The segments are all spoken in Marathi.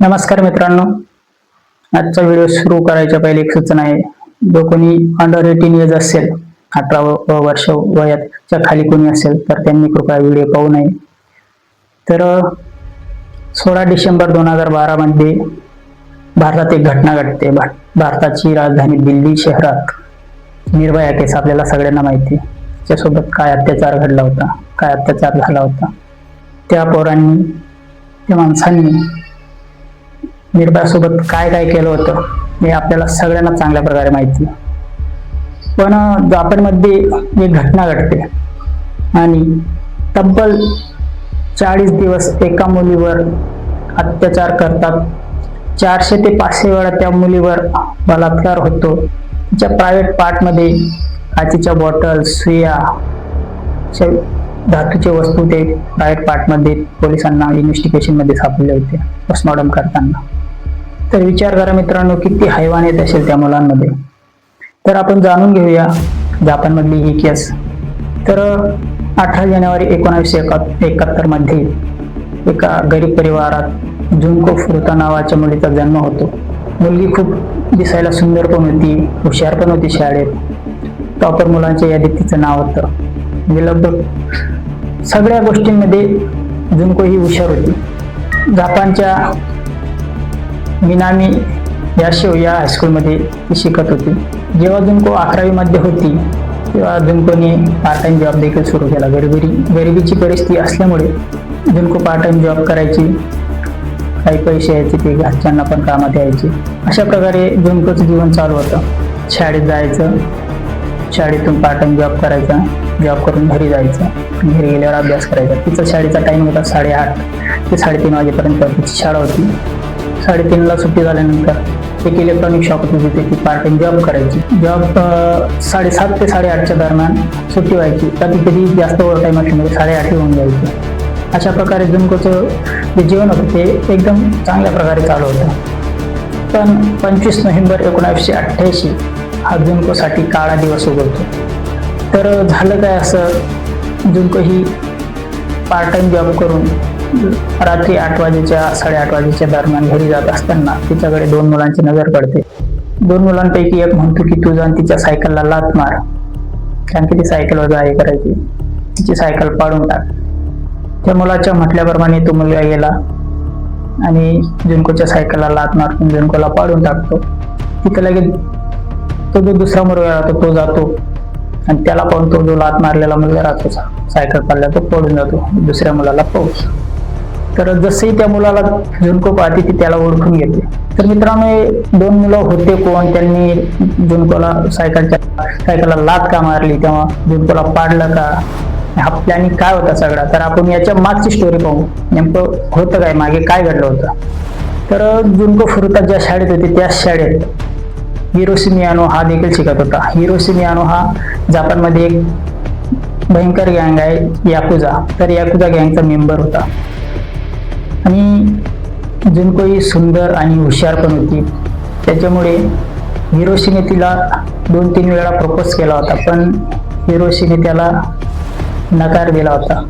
नमस्कार मित्रांनो, आजचा व्हिडिओ सुरू करायच्या पहिले एक सूचना आहे. जो कोणी अंडर 18 इयर्स असेल, 18 वर्ष वयाच्या खाली कोणी असेल तर त्यांनी कृपया व्हिडिओ पाहू नये. तर 16 डिसेंबर 2012 मध्ये भारतात एक घटना घडते. भारताची राजधानी दिल्ली शहरात निर्भया केस आपल्याला सगळ्यांना माहिती. त्याच्यासोबत काय अत्याचार घडला होता, काय अत्याचार झाला होता, त्या पोरांनी, त्या माणसांनी निर्भयासोबत काय काय केलं होतं हे आपल्याला सगळ्यांना चांगल्या प्रकारे माहिती. पण जापानमध्ये एक घटना घडते आणि तब्बल 40 दिवस एका मुलीवर अत्याचार करतात. 400 ते 500 वेळा त्या मुलीवर बलात्कार होतो. तिच्या प्रायव्हेट पार्टमध्ये काचेच्या बॉटल, सुया, धातूचे वस्तू ते प्रायव्हेट पार्टमध्ये पोलिसांना इन्व्हेस्टिगेशन मध्ये सापडले होते पोस्टमॉर्टम करताना. तर विचार करा मित्रांनो, किती हैवानियत असेल त्या मुलांमध्ये. तर आपण जाणून घेऊया जापानमधली ही केस. तर 18 जानेवारी 1971 मध्ये एका गरीब परिवारात जुनको फुरुता नावाच्या मुलीचा जन्म होतो. मुलगी खूप दिसायला सुंदर पण होती, हुशार पण होती, शाळेत टॉपर मुलांच्या यादीत तिचं नाव होतं. म्हणजे लगभग सगळ्या गोष्टींमध्ये जुनको ही हुशार होती. जापानच्या मिनामी याशिओ या हायस्कूलमध्ये ती शिकत होती. जेव्हा जुनको 11वी मध्ये होती तेव्हा जुनकोने पार्ट टाइम जॉब देखील सुरू केला. गरिबीची परिस्थिती असल्यामुळे जुनको पार्ट टाइम जॉब करायची, काही पैसे यायचे ते घरच्यांना पण कामात यायचे. अशा प्रकारे जुनकोचं जीवन चालू होतं. शाळेत जायचं, शाळेतून पार्ट टाइम जॉब करायचा, जॉब करून घरी जायचं, घरी गेल्यावर अभ्यास करायचा. तिचा शाळेचा टाइम होता 8:30 ते 3:30 वाजेपर्यंत तिची शाळा होती. 3:30ला सुट्टी झाल्यानंतर एक इलेक्ट्रॉनिक शॉप होती, तिथे ती पार्ट टाइम जॉब करायची. जॉब 7:30 ते 8:30च्या दरम्यान सुट्टी व्हायची. कधी कधी जास्त ओव्हर टाईम असल्यामुळे 8:30 होऊन जायची. अशा प्रकारे जुनकोचं जे जीवन होतं ते एकदम चांगल्या प्रकारे चालू होतं. पण 25 नोव्हेंबर 1988 हा जुनकोसाठी काळा दिवस उगवतो. तर झालं काय असं, जुनको ही पार्ट टाइम जॉब करून रात्री 8:30 वाजेच्या दरम्यान घरी जात असताना तिच्याकडे 2 मुलांची नजर पडते. 2 मुलांपैकी एक म्हणतो की तू जाऊन तिच्या सायकलला लाथ मार, कारण की ती सायकलवर जाय करायची, तिची सायकल पाडून टाक. त्या मुलाच्या म्हटल्याप्रमाणे तो मुलगा गेला आणि जुनकोच्या सायकलला लाथ मारून जुनकोला पाडून टाकतो. तिथे लगेच तो जो दुसरा मुलगा राहतो तो जातो आणि त्याला पाहून तो जो लाथ मारलेला मुलगा राहतो सायकल पाडला तो पडून जातो दुसऱ्या मुलाला पाहून. तर जसंही त्या मुलाला जुनको पाहते ती त्याला ओळखून घेते. तर मित्रांनो, 2 मुलं होते कोण, त्यांनी जुनकोला सायकलला लाथ का मारली, तेव्हा जुनकोला पाडलं का, हा प्लॅनिंग काय होता सगळा. तर आपण याच्या मागची स्टोरी पाहू, नेमकं होतं काय, मागे काय घडलं होतं. तर जुनको फुरुता ज्या शाळेत होते त्याच शाळेत हिरोशी मियानो हा देखील शिकत होता. हिरोशी मियानो हा जापानमध्ये एक भयंकर गँग आहे, याकुजा. तर याकुजा गँगचा मेंबर होता आणि जुनको ही सुंदर आणि हुशार पण होती. त्याच्यामुळे हिरोशीने तिला 2-3 वेळा प्रपोज केला होता, पण हिरोशीने त्याला नकार दिला होता,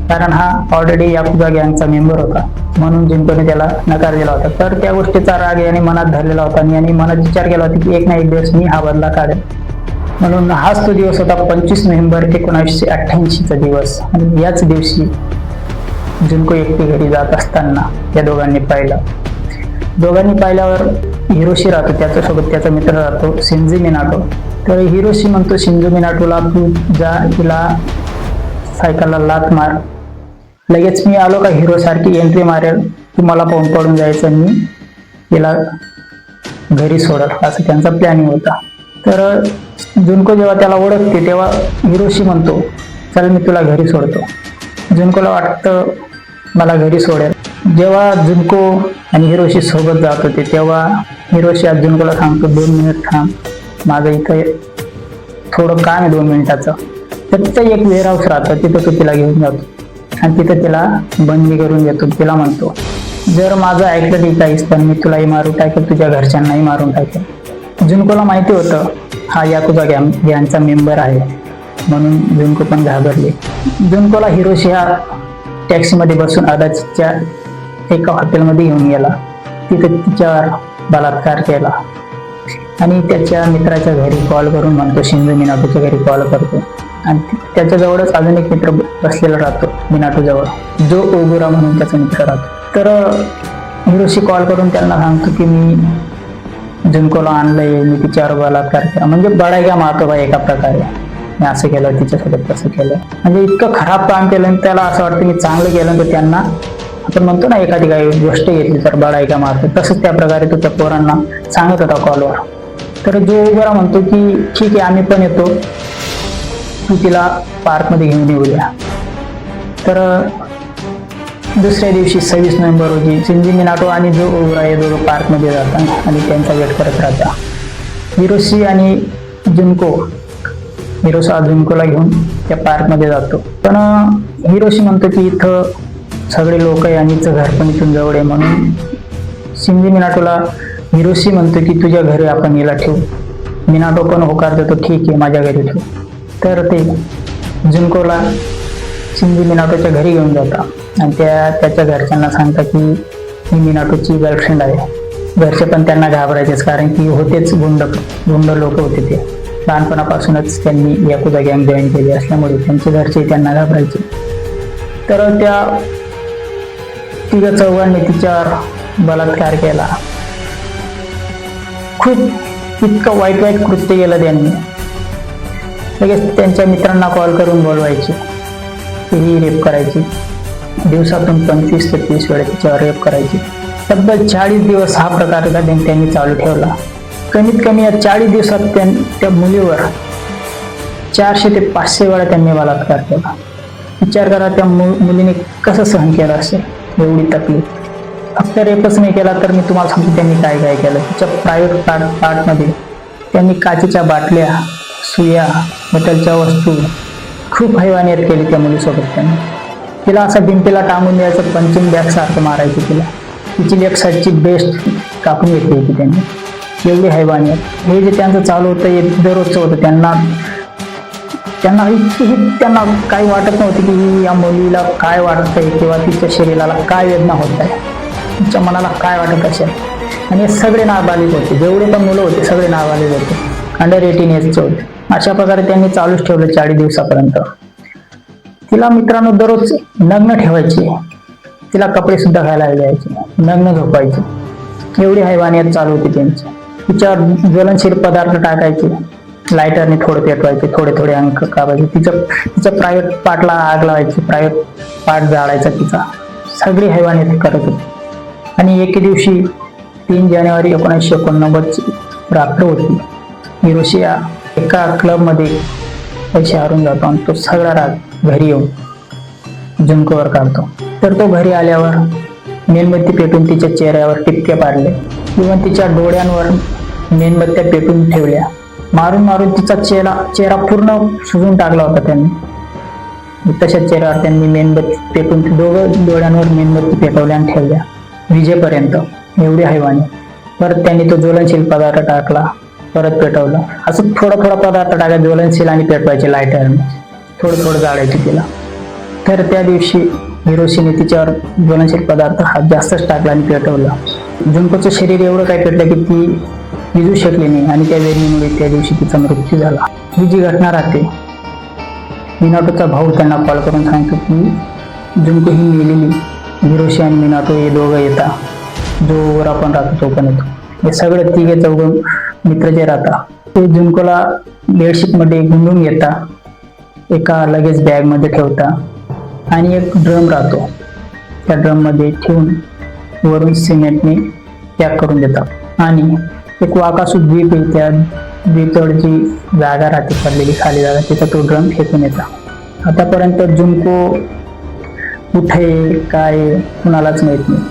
कारण हा ऑलरेडी याकुजा गँगचा मेंबर होता, म्हणून जुनकोने त्याला नकार दिला होता. तर त्या गोष्टीचा राग याने मनात धरलेला होता आणि याने मनात विचार केला होता की एक ना एक दिवस मी हा बदला काढेल. म्हणून हाच तो दिवस होता 25 नोव्हेंबर 1988चा दिवस. आणि याच दिवशी जुनको एकटी घरी जात असताना या दोघांनी पाहिलं. दोघांनी पाहिल्यावर हिरोशी राहतो, त्याच्यासोबत त्याचा मित्र राहतो शिंजो मिनाटो. तर हिरोशी म्हणतो शिंजो मिनाटोला, तू जा हिला सायकलला लाथ मार, लगेच मी आलो का हिरो सारखी एंट्री मारेल, तू मला पाहून पडून जायचं, मी तिला घरी सोडल, असं त्यांचा प्लॅनिंग होता. तर जुनको जेव्हा त्याला ओळखते तेव्हा हिरोशी म्हणतो चल मी तुला घरी सोडतो. जुनकोला वाटतं मला घरी सोडेल. जेव्हा जुनको आणि हिरोशी सोबत जात होते तेव्हा हिरोशी आज जुनकोला सांगतो 2 मिनिट थांब, माझं इथं थोडं काम आहे 2 मिनिटाचं. फक्त एक वेअरहाऊस राहतं, तिथं तो तिला घेऊन जातो आणि तिथं तिला बंदी करून देतो. तिला म्हणतो जर माझं ऐकलं ठीक आहेस, पण मी तुलाही मारून टाकेल, तुझ्या घरच्यांनाही मारून टाकेल. जुनकोला माहिती होतं हा याकुजा गँगचा मेंबर आहे, म्हणून जुनको पण घाबरले. जुनकोला हिरोशी हा टॅक्सीमध्ये बसून अदाचिच्या एका हॉटेलमध्ये घेऊन गेला तिथे तिच्यावर बलात्कार केला आणि त्याच्या मित्राच्या घरी कॉल करून म्हणतो, शिंदे मिनाटोच्या घरी कॉल करतो आणि त्याच्याजवळच अजून एक मित्र बसलेला राहतो मिनाटो जवळ, जो ओगुरा म्हणून त्याचा मित्र राहतो. तर हिरोशी कॉल करून त्यांना सांगतो की मी जुन्कोला आणलंय, मी तिच्यावर बलात्कार केला, म्हणजे बडायगा मारतो बा एका प्रकारे, मी असं केलं तिच्यासोबत तसं केलं, म्हणजे इतकं खराब काम केलं आणि त्याला असं वाटतं मी चांगलं केलं तर त्यांना आपण म्हणतो ना एखादी काही गोष्ट घेतली तर बडायगा मारतो, तसंच त्या प्रकारे तो त्या पोरांना सांगत होता कॉलवर. तर जो ओगुरा म्हणतो की ठीक आहे आम्ही पण येतो, तू तिला पार्कमध्ये घेऊन येऊया. तर दुसऱ्या दिवशी 26 नोव्हेंबर रोजी शिंदे मिनाटो आणि जो ओगुरा हे दोघं पार्कमध्ये जातात आणि त्यांचा वेट करत राहतात. हिरोशी आणि जुन्को, हिरोशी जुन्कोला घेऊन त्या पार्कमध्ये जातो. पण हिरोशी म्हणतो की इथं सगळे लोक आहे आणि हिचं घर पण इथून जवळ आहे, म्हणून शिंदे मिनाटोला हिरोशी म्हणतो की तुझ्या घरी आपण हिला ठेवू. मिनाटो पण होकार देतो, ठीक आहे माझ्या घरी ठेवू. तर ते जुन्कोला शिंदे मिनाटोच्या घरी घेऊन जातात आणि त्याच्या घरच्यांना सांगतात की ही मिनाटोची गर्लफ्रेंड आहे. घरचे पण त्यांना घाबरायचेच, कारण की होतेच गुंड लोक होते ते, लहानपणापासूनच त्यांनी याकुजा गँग जॉईन केली असल्यामुळे त्यांचे घरचे त्यांना घाबरायचे. तर त्या तिघा चौघांनी तिच्यावर बलात्कार केला. खूप इतकं वाईट कृत्य केलं त्यांनी. लगेच त्यांच्या मित्रांना कॉल करून बोलवायचे, ही रेप करायची, दिवसातून 25 ते 30 वेळा तिच्यावर रेप करायची. तब्बल 40 दिवस हा प्रकार त्यांनी चालू ठेवला. कमीत कमी या 40 दिवसात त्या मुलीवर 400 ते 500 वेळा त्यांनी बलात्कार केला. विचार करा त्या मुलीने कसं सहन केलं असेल एवढी तकलीफ. फक्त रेपच नाही केला तर मी तुम्हाला सांगतो त्यांनी काय काय केलं. तिच्या प्रायव्हेट पार्टमध्ये त्यांनी काचेच्या बाटल्या, सुया, मेटलच्या वस्तू, खूप हैवानियत केली त्या मुलीसोबत त्यांनी. तिला असं भिंतीला टांगून द्यायचं, पंचिंग बॅग सारखं मारायची तिला. तिची लेफ्ट साईडची बेस्ट कापून घेतली होती त्यांनी, एवढी हैवानियत. हे जे त्यांचं चालू होतं हे दररोजचं होतं. त्यांना काही वाटत नव्हती की या मुलीला काय वाटतंय किंवा तिच्या शरीराला काय वेदना होत आहे, तिच्या मनाला काय वाटत असेल. आणि हे सगळे नाबालिग होते, जेवढे पण मुलं होते सगळे नाबालिग होते, अंडर 18 एजचे होते. अशा प्रकारे त्यांनी चालूच ठेवलं 40 दिवसापर्यंत. तिला मित्रांनो दररोज नग्न ठेवायचे, तिला कपडे सुद्धा घालायला द्यायचे, नग्न झोपायचे, एवढी हैवानियत चालू होती त्यांची. तिच्यावर ज्वलनशील पदार्थ टाकायचे, लायटरने थोडे पेटवायचे, थोडे अंक कापायचे, तिच्या प्रायव्हेट पार्टला आग लावायची, प्रायव्हेट पार्ट जाळायचा तिचा, सगळी हैवानियत करत होती. आणि एके दिवशी 3 जानेवारी 1989 रात्र होती. हिरोशी एका क्लबमध्ये पैसे हारून जातो आणि तो सगळा राग घरी येऊन जुन्कोवर काढतो. तर तो घरी आल्यावर मेणबत्ती पेटून तिच्या चेहऱ्यावर टिपके पाडले, इव्हन तिच्या डोळ्यांवर मेणबत्त्या पेटून ठेवल्या. मारून तिचा चेहरा पूर्ण सुजून टाकला होता त्यांनी. तशाच चेहऱ्यावर त्यांनी मेणबत्ती पेटून दोघं डोळ्यांवर मेणबत्ती पेटवल्या आणि ठेवल्या विजेपर्यंत, एवढी हैवानी. परत त्यांनी तो ज्वलनशील पदार्थ टाकला, परत पेटवलं. असं थोडा पदार्थ टाकायचा ज्वलनशील आणि पेटवायचे लायटरने, थोडं जाळायचे तिला. तर त्या दिवशी हिरोशीने तिच्यावर ज्वलनशील पदार्थ हात जास्तच टाकला आणि पेटवलं. जुन्कोचं शरीर एवढं काय पेटलं की ती विजू शकली नाही आणि त्या वेदनेमुळे त्या दिवशी तिचा मृत्यू झाला. ही जी घटना राहते, मिनाटोचा भाऊ त्यांना कॉल करून सांगतो की जुन्को ही मेलेली. हिरोशी आणि मिनाटो हे दोघं येतात, जो वर आपण राहतो तो पण येतो. हे सगळे 3-4 मित्र जे राहतात ते जुन्कोला बेडशीटमध्ये गुंडून घेतात, एका लगेच बॅगमध्ये ठेवतात आणि एक ड्रम राहतो, त्या ड्रममध्ये ठेवून वरून सिमेंटने पॅक करून देतात. आणि एक वाकासू द्वीप आहे, त्या द्वीपजवळची जागा राहते पडलेली खाली जागा, तिथं तो ड्रम फेकून येतात. आतापर्यंत जुन्को कुठे काय कुणालाच माहित नाही.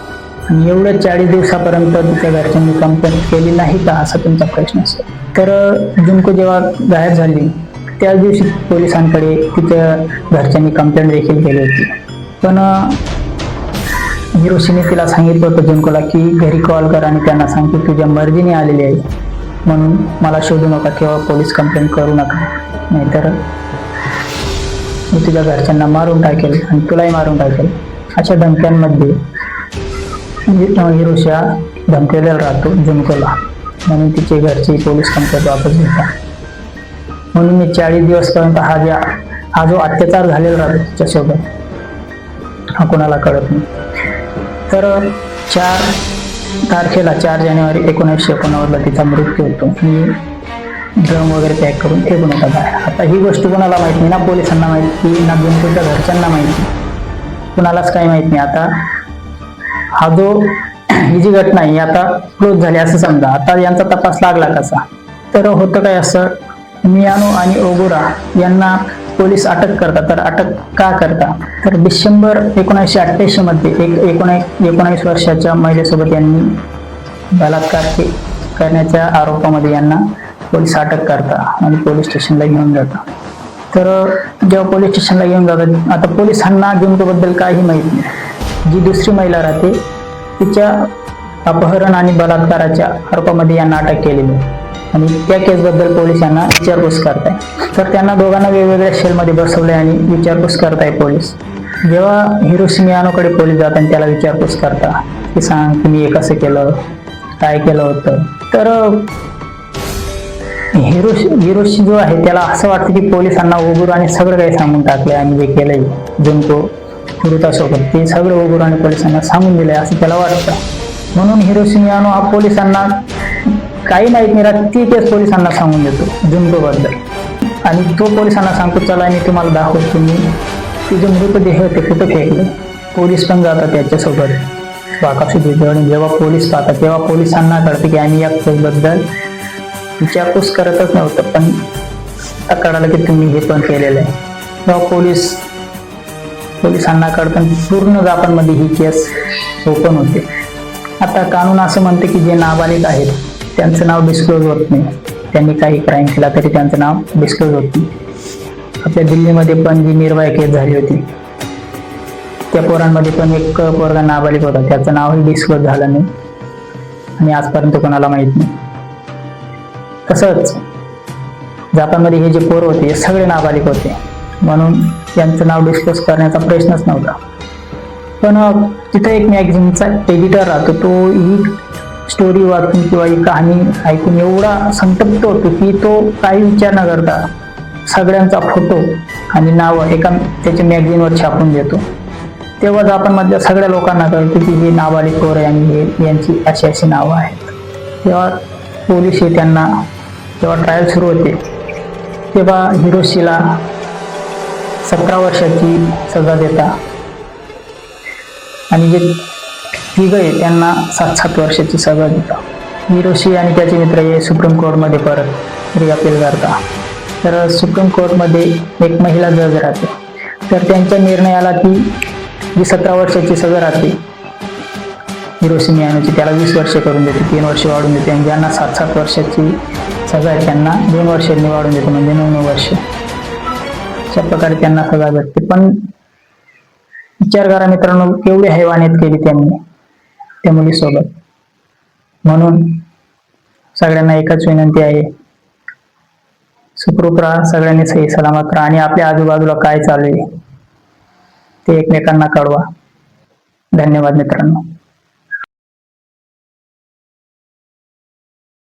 आणि एवढ्या 40 दिवसापर्यंत तिच्या घरच्यांनी कंप्लेंट केली नाही का, असा तुमचा प्रश्न असेल. तर जुन्को जेव्हा गायब झाली त्याच दिवशी पोलिसांकडे तिच्या घरच्यांनी कंप्लेंट देखील केली होती. पण हिरोशीने तिला सांगितलं होतं जुन्कोला की घरी कॉल कर आणि त्यांना सांग की तुझ्या मर्जीने आलेली आहे, म्हणून मला शोधू नका किंवा पोलीस कंप्लेंट करू नका, नाहीतर मी तुझ्या घरच्यांना मारून टाकेल आणि तुलाही मारून टाकेल. अशा धमक्यांमध्ये हिरोशी धमकेला राहतो जुन्कोला, म्हणून तिचे घरचे पोलीस कंप्लेंट वापस घेतात. म्हणून मी 40 दिवसपर्यंत हा जो अत्याचार झालेला राहतो तिच्यासोबत हा कोणाला कळत नाही. तर 4 जानेवारी 1989 तिचा मृत्यू होतो. मी ड्रम वगैरे पॅक करून फेकून येतात बाहेर. आता ही गोष्ट कोणाला माहित नाही, ना पोलिसांना माहिती, ना जुन्कोच्या घरच्यांना माहिती, कुणालाच काही माहित नाही. आता ही जी घटना आहे आता क्लोज झाली असं समजा. आता यांचा तपास लागला कसा? तर होतं काय असं, मियानो आणि ओगुरा यांना पोलीस अटक करतात. तर अटक का करतात? तर डिसेंबर 1988 मध्ये एक 19 वर्षाच्या महिलेसोबत यांनी बलात्कार करण्याच्या आरोपामध्ये यांना पोलीस अटक करतात आणि पोलीस स्टेशनला घेऊन जातात. तर जेव्हा पोलीस स्टेशनला घेऊन जातात, आता पोलिसांना जुन्कोबद्दल काही माहित नाही. जी दुसरी महिला राहते तिच्या अपहरण आणि बलात्काराच्या आरोपामध्ये यांना अटक केलेली आहे आणि त्या केसबद्दल पोलिसांना विचारपूस करताय. तर त्यांना दोघांना वेगवेगळ्या सेलमध्ये बसवले आणि विचारपूस करताय पोलीस. जेव्हा हिरोशी मियानोकडे पोलीस जातात आणि त्याला विचारपूस करता की सांग तुम्ही हे कसं केलं, काय केलं होतं. तर हिरोशी जो आहे त्याला असं वाटतं की पोलिसांना ओगुराने सगळं काही सांगून टाकलंय आणि जे केलंय जुन्को हिरुतासोबत ते सगळं ओगुराने पोलिसांना सांगून दिलंय असं त्याला वाटतं. म्हणून हिरोशी मियानो हा पोलिसांना काही माहित नाही राहत ती केस पोलिसांना सांगून देतो जुन्कोबद्दल. आणि तो पोलिसांना सांगतो चला मी तुम्हाला दाखवतो तुम्ही ते जे मृतदेह ते कुठं फेकले. पोलीस पण जातात त्याच्यासोबत वाकाशीत. आणि जेव्हा पोलीस पाहतात तेव्हा पोलिसांना कळतं की आम्ही या केसबद्दल विचारपूस करतच नव्हतं, पण आता कळालं की तुम्ही हे पण केलेलं आहे. तेव्हा पोलिसांना कळतं पूर्ण जापानमध्ये ही केस ओपन होते. आता कानून असं म्हणते की जे नाबालिग आहेत त्यांचं नाव डिस्क्लोज होत नाही. त्यांनी काही क्राईम केला तरी त्यांचं नाव डिस्क्लोज होत नाही. आपल्या दिल्लीमध्ये पण जी निर्भया केस झाली होती त्या पोरांमध्ये पण एक पोरगा नाबालिग होता, त्याचं नावही डिस्क्लोज झालं नाही आणि आजपर्यंत कोणाला माहित नाही. तसंच जापानमध्ये हे जे पोर होते हे सगळे नाबालिग होते, म्हणून यांचं नाव डिस्क्लोज करण्याचा प्रश्नच नव्हता. पण तिथं एक मॅगझिनचा एडिटर राहतो, तो ही स्टोरी वाचून किंवा ही कहाणी ऐकून एवढा संतप्त होतो की तो काही विचार न करता सगळ्यांचा फोटो आणि नाव एका त्याच्या मॅगझिनवर छापून देतो. तेव्हा जापानमधल्या सगळ्या लोकांना कळतं की हे नाबालिग पोर आहे आणि यांची अशी नावं आहेत. तेव्हा पोलीस हे त्यांना जेव्हा ट्रायल सुरू होते तेव्हा हिरोशीला 17 वर्षाची सजा देतात आणि जे तिघं आहे त्यांना 7 वर्षाची सजा देतात. हिरोशी आणि त्याचे मित्र हे सुप्रीम कोर्टमध्ये परत रिअपील करतात. तर सुप्रीम कोर्टमध्ये एक महिला जज राहते. तर त्यांच्या निर्णयाला ती जी 17 वर्षाची सजा राहते हिरोशी मियानोची त्याला 20 वर्ष करून देते, 3 वर्ष वाढून देते. आणि ज्यांना 7 वर्षाची सजा आहे त्यांना 2 वर्षांनी वाढून देते, म्हणजे 9 वर्ष. अशा प्रकारे त्यांना सजा भेटते. पण विचार करा मित्रांनो, केवढी हैवानियत केली त्यांनी त्या मुलीसोबत. म्हणून सगळ्यांना एकच विनंती आहे, सुखरूप राहा, सगळ्यांनी सही सलामत राहा आणि आपल्या आजूबाजूला काय चालू आहे ते एकमेकांना कळवा. धन्यवाद मित्रांनो.